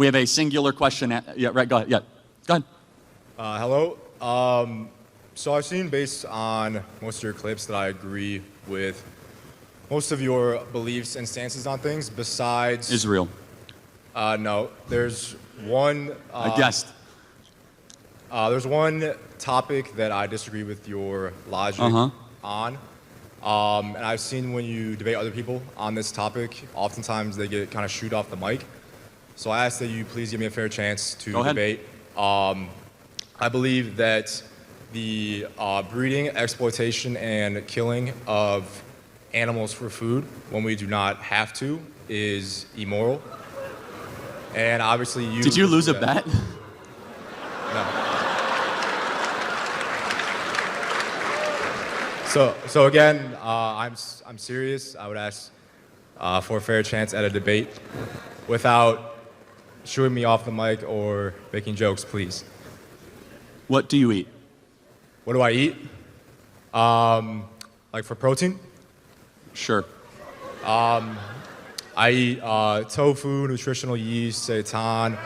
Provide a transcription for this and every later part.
We have a singular question. Yeah, right, go ahead. Yeah, go ahead. Hello. So I've seen based on most of your clips that I agree with most of your beliefs and stances on things besides... Israel. No, there's one... I guessed. There's one topic that I disagree with your logic on. And I've seen when you debate other people on this topic, oftentimes they get kind of shoot off the mic. So I ask that you please give me a fair chance to debate. I believe that the breeding, exploitation, and killing of animals for food when we do not have to is immoral. And obviously you... Did you lose a bet? No. So again, I'm serious. I would ask for a fair chance at a debate without shooting me off the mic or making jokes, please. What do you eat? What do I eat? Like for protein? Sure. I eat tofu, nutritional yeast, seitan.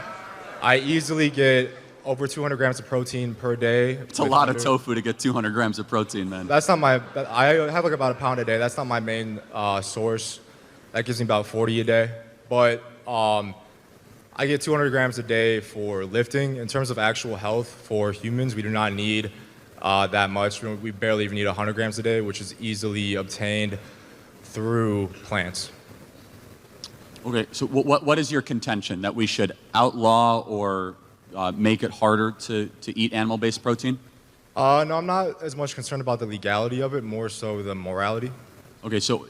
I easily get over 200 grams of protein per day. It's a lot of tofu to get 200 grams of protein, man. That's not my... I have like about a pound a day. That's not my main source. That gives me about 40 a day. But I get 200 grams a day for lifting. In terms of actual health for humans, we do not need that much. We barely even need 100 grams a day, which is easily obtained through plants. Okay, so what is your contention? That we should outlaw or make it harder to eat animal-based protein? No, I'm not as much concerned about the legality of it, more so the morality. Okay, so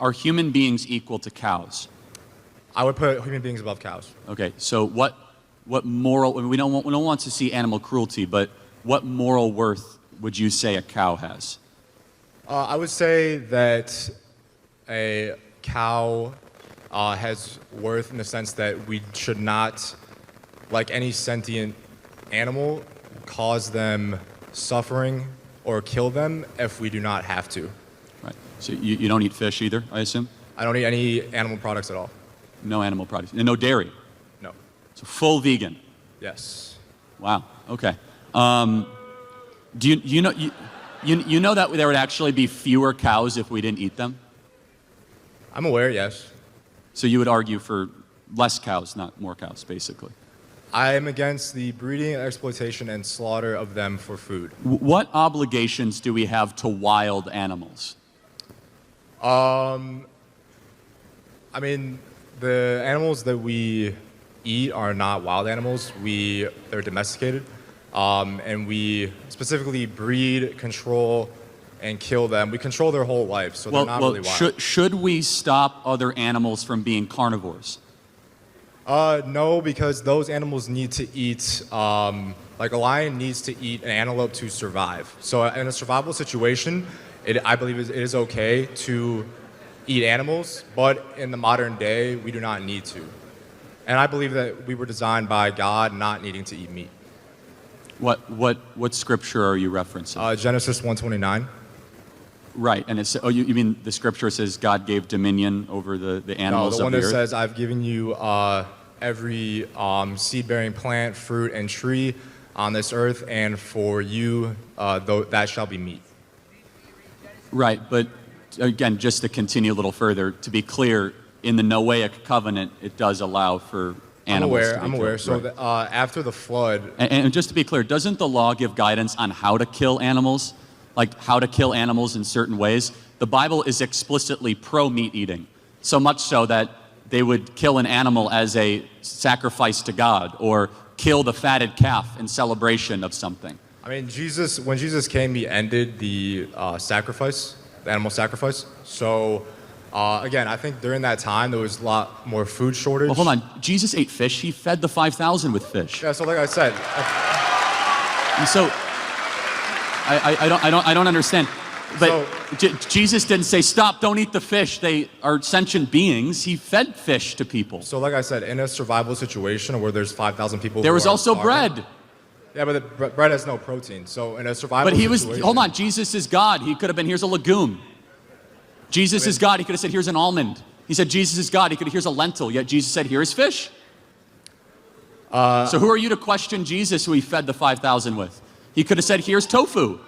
are human beings equal to cows? I would put human beings above cows. Okay, so what moral, I mean, we don't want to see animal cruelty, but what moral worth would you say a cow has? I would say that a cow has worth in the sense that we should not, like any sentient animal, cause them suffering or kill them if we do not have to. Right. So you don't eat fish either, I assume? I don't eat any animal products at all. No animal products. And no dairy? No. So full vegan? Yes. Wow. Okay. Do you know that there would actually be fewer cows if we didn't eat them? I'm aware, yes. So you would argue for less cows, not more cows, basically? I am against the breeding, exploitation, and slaughter of them for food. What obligations do we have to wild animals? I mean, the animals that we eat are not wild animals. They're domesticated. And we specifically breed, control, and kill them. We control their whole life, so they're not really wild. Should we stop other animals from being carnivores? No, because those animals need to eat, like a lion needs to eat an antelope to survive. So in a survival situation, I believe it is okay to eat animals, but in the modern day, we do not need to. And I believe that we were designed by God not needing to eat meat. What scripture are you referencing? Genesis 1:29. Right, and it's, you mean the scripture says God gave dominion over the animals of the earth? No, the one that says, I've given you every seed-bearing plant, fruit, and tree on this earth, and for you, that shall be meat. Right, but again, just to continue a little further, to be clear, in the Noahic covenant, it does allow for animals to be I'm aware. killed. So after the flood... And just to be clear, doesn't the law give guidance on how to kill animals? Like how to kill animals in certain ways? The Bible is explicitly pro-meat eating, so much so that they would kill an animal as a sacrifice to God or kill the fatted calf in celebration of something. I mean, when Jesus came, he ended the sacrifice, the animal sacrifice. So, again, I think during that time, there was a lot more food shortage. Well, hold on. Jesus ate fish. He fed the 5,000 with fish. Yeah, so like I said. And so, I don't understand. But Jesus didn't say, stop, don't eat the fish. They are sentient beings. He fed fish to people. So like I said, in a survival situation where there's 5,000 people there was also bread. Yeah, but the bread has no protein. So in a survival situation... hold on, Jesus is God. He could have been, here's a legume. Jesus is God. He could have said, here's an almond. He said, Jesus is God. He could have, here's a lentil. Yet Jesus said, here's fish. So who are you to question Jesus who he fed the 5,000 with? He could have said, here's tofu.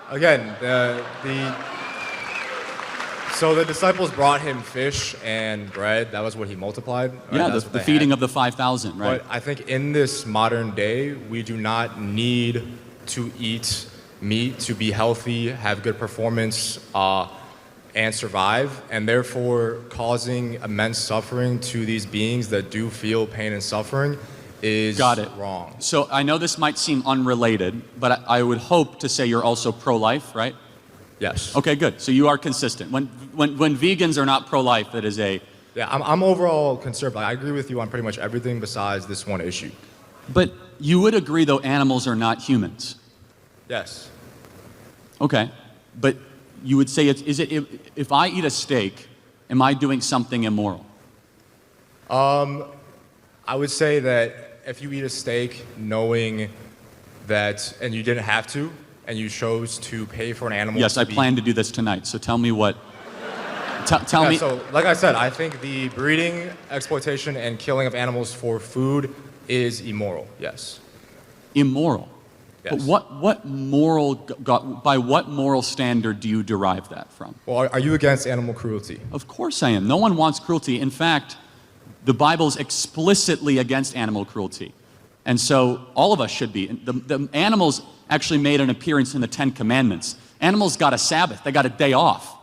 Again, so the disciples brought him fish and bread. That was what he multiplied. Yeah, the feeding of the 5,000, right? But I think in this modern day, we do not need to eat meat to be healthy, have good performance, and survive, and therefore causing immense suffering to these beings that do feel pain and suffering is wrong. So I know this might seem unrelated, but I would hope to say you're also pro-life, right? Yes. Okay, good. So you are consistent. When vegans are not pro-life, that is a... Yeah, I'm overall conservative. I agree with you on pretty much everything besides this one issue. But you would agree, though, animals are not humans. Yes. Okay, but you would say, if I eat a steak, am I doing something immoral? I would say that if you eat a steak knowing that, and you didn't have to, and you chose to pay for an animal. Yes, I plan to do this tonight, so tell me what, tell me. So, like I said, I think the breeding, exploitation, and killing of animals for food is immoral, yes. Immoral? Yes. But by what moral standard do you derive that from? Well, are you against animal cruelty? Of course I am. No one wants cruelty. In fact, the Bible's explicitly against animal cruelty. And so all of us should be. The animals actually made an appearance in the 10 Commandments. Animals got a Sabbath. They got a day off.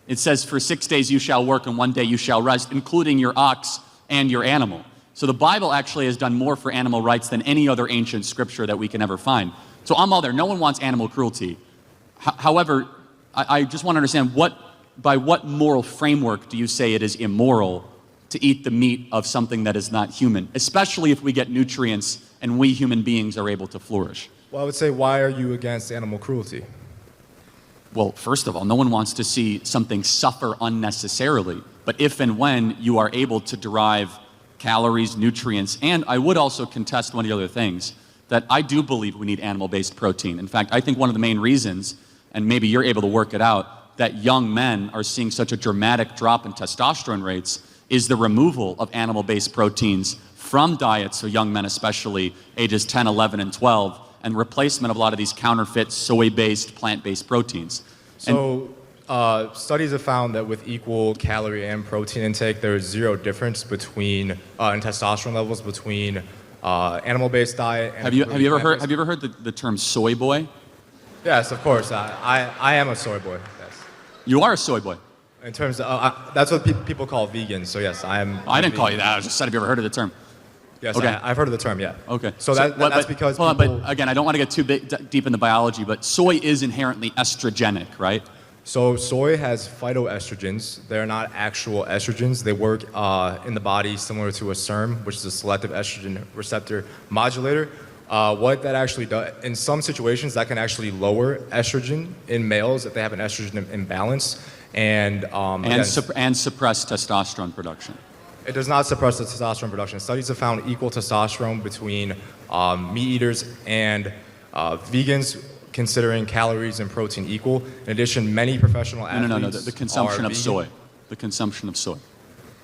It says, for 6 days you shall work and 1 day you shall rest, including your ox and your animal. So the Bible actually has done more for animal rights than any other ancient scripture that we can ever find. So I'm all there. No one wants animal cruelty. However, I just want to understand, by what moral framework do you say it is immoral to eat the meat of something that is not human, especially if we get nutrients and we human beings are able to flourish? Well, I would say, why are you against animal cruelty? Well, first of all, no one wants to see something suffer unnecessarily. But if and when you are able to derive calories, nutrients, and I would also contest one of the other things, that I do believe we need animal-based protein. In fact, I think one of the main reasons, and maybe you're able to work it out, that young men are seeing such a dramatic drop in testosterone rates is the removal of animal-based proteins from diets, so young men especially, ages 10, 11, and 12, and replacement of a lot of these counterfeit soy-based, plant-based proteins. So studies have found that with equal calorie and protein intake, there is zero difference between in testosterone levels between animal-based diet and have you ever heard the term soy boy? Yes, of course. I am a soy boy. Yes. You are a soy boy. In terms of that's what people call vegans. So yes, I am. I didn't call you that. I was just said, have you ever heard of the term? Yes, okay. I've heard of the term. Yeah. Okay. So that's because. Hold on, but again, I don't want to get too deep in the biology, but soy is inherently estrogenic, right? So soy has phytoestrogens. They're not actual estrogens. They work in the body similar to a SERM, which is a selective estrogen receptor modulator. What that actually does, in some situations, that can actually lower estrogen in males if they have an estrogen imbalance, and suppress testosterone production. It does not suppress the testosterone production. Studies have found equal testosterone between meat eaters and vegans, considering calories and protein equal. In addition, many professional athletes No, the consumption of vegan. soy. The consumption of soy.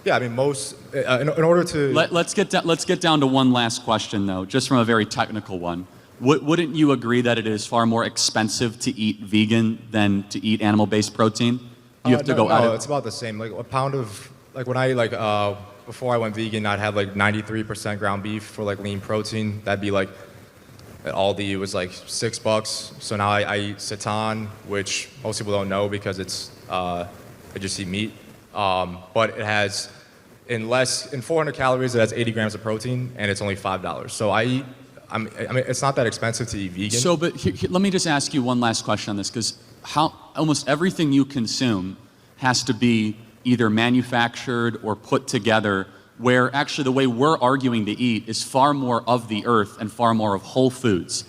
Yeah, I mean, most, in order to... Let's get down to one last question, though, just from a very technical one. Wouldn't you agree that it is far more expensive to eat vegan than to eat animal-based protein? You have to go out of... No, it's about the same. Like a pound of... Like when I, before I went vegan, I'd have like 93% ground beef for like lean protein. That'd be like, at Aldi, it was like $6. So now I eat seitan, which most people don't know because it's, I just eat meat. But it has, in 400 calories, it has 80 grams of protein, and it's only $5. So I mean, it's not that expensive to eat vegan. So, but let me just ask you one last question on this, because almost everything you consume has to be either manufactured or put together, where actually the way we're arguing to eat is far more of the earth and far more of whole foods.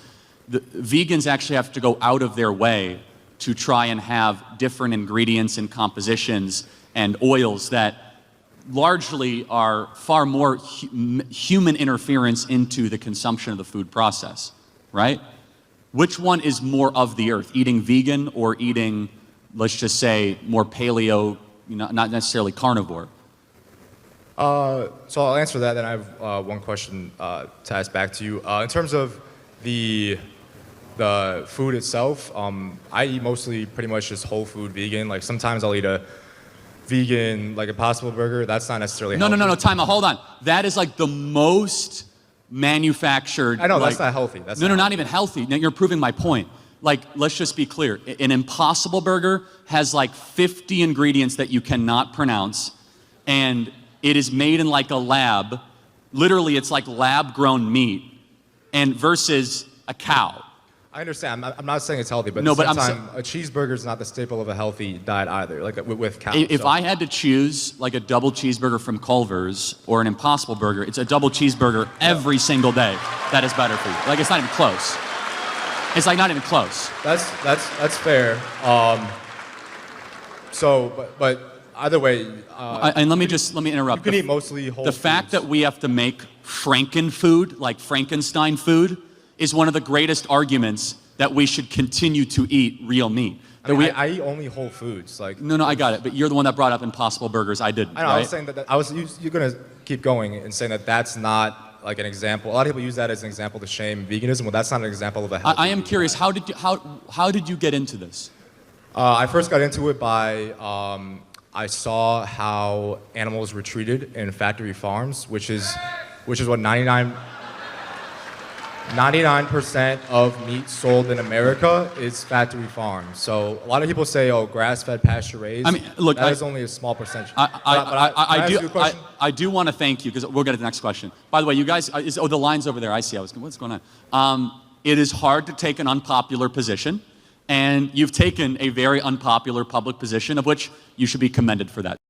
The vegans actually have to go out of their way to try and have different ingredients and compositions and oils that largely are far more human interference into the consumption of the food process, right? Which one is more of the earth, eating vegan or eating, let's just say, more paleo, not necessarily carnivore? So I'll answer that, then I have one question to ask back to you. In terms of the food itself, I eat mostly pretty much just whole food vegan. Like sometimes I'll eat a vegan, like Impossible Burger. That's not necessarily healthy. No, time out, hold on. That is like the most manufactured. I know, like, that's not healthy. That's not even healthy. Now you're proving my point. Like, let's just be clear. An Impossible Burger has like 50 ingredients that you cannot pronounce, and it is made in like a lab. Literally, it's like lab-grown meat, and versus a cow. I understand. I'm not saying it's healthy, but No, at the but same time, a cheeseburger is not the staple of a healthy diet either, like with cows. If I had to choose like a double cheeseburger from Culver's or an Impossible Burger, it's a double cheeseburger every single day. That is better for you. Like, it's not even close. It's like not even close. That's fair. But either way. And let me interrupt. You can eat mostly whole The foods. fact that we have to make Frankenfood, like Frankenstein food, is one of the greatest arguments that we should continue to eat real meat. I eat only whole foods. Like No, I got it. But you're the one that brought up Impossible Burgers. I didn't. I know. Right? I was saying that you're gonna keep going and saying that that's not like an example. A lot of people use that as an example to shame veganism. Well, that's not an example of a healthy. I am curious. How did you get into this? I first got into it by I saw how animals were treated in factory farms, which is what 99% of meat sold in America is factory farms. So a lot of people say, "Oh, grass-fed, pasture-raised." I mean, look, that is only a small percentage. I do want to thank you because we'll get to the next question. By the way, you guys, the line's over there. I see. What's going on? It is hard to take an unpopular position, and you've taken a very unpopular public position, of which you should be commended for that.